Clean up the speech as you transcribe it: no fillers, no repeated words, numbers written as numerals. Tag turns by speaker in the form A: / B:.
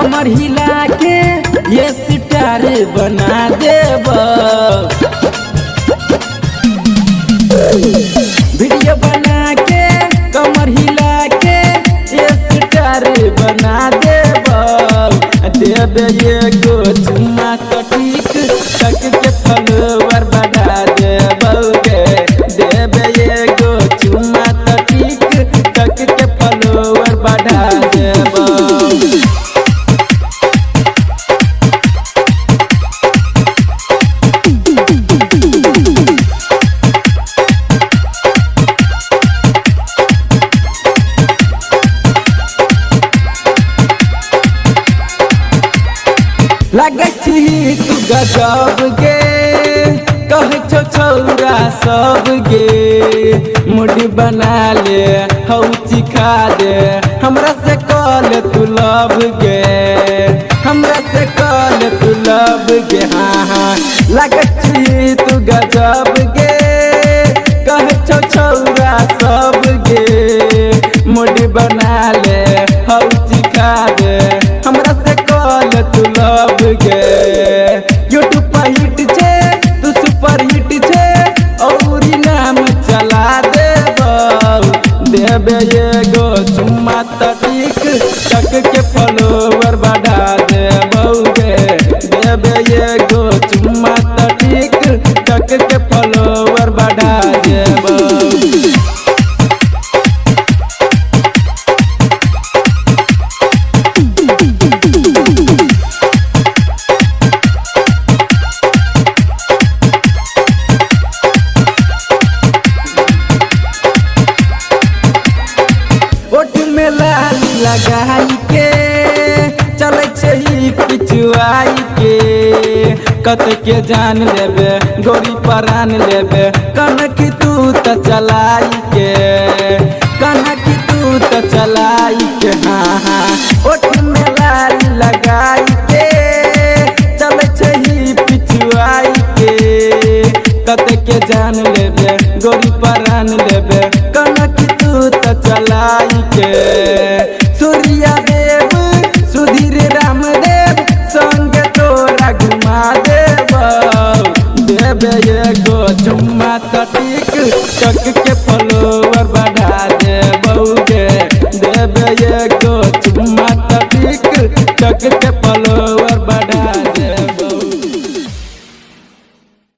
A: कमर हिला के ये सितार बना देब। वीडियो बना के कमर हिला के ये सितार बना देब। देब ये गो चुम्मा तो ठीक तक के फॉलोवर बढ़ा देबोगे। देब ये गो चुम्मा तो ठीक तक के फॉलोवर बढ़ा देब। लगे छी तू गजब गे कहे छो छौरा सब गे। मुड़ी बना ले हौ चिखा दे हमरा से कॉल तू लव गे। हमरा से कॉल तू लव गे। हाँ हाँ लगे छी तू गजब गे कहे छो छौरा सब गे। मुड़ी बना ले हौ चिखा दे हमरा से कॉल तू लव गे। यूट्यूब पर हिट छे तू सुपर हिट छे और नाम चला देब। देब ये गो चुम्मा तो ठीक तक के फॉलोवर बढ़ा देबोगे। देब ये गो चुम्मा तो ठीक तक के फॉलोवर बढ़ा देब। ओठ में लाल लगाई के चले छही पिछुआई के। कत के जान लेबे गोरी परान लेबे कनक तू त चलाई के। कनक तू त चलाई के। हाँ हाँ ओठ में लाल लगाई के चले छही पिछुआई के। कत के जान लेबे गोरी परान लेबे कनक तू त चलाई के। सूर्या देव सुधीर रामदेव संग तोरा घुमा देब। देब ये गो चुम्मा तो ठीक तक के फॉलोवर बढ़ा देबोगे। देब ये गो चुम्मा तो ठीक तक के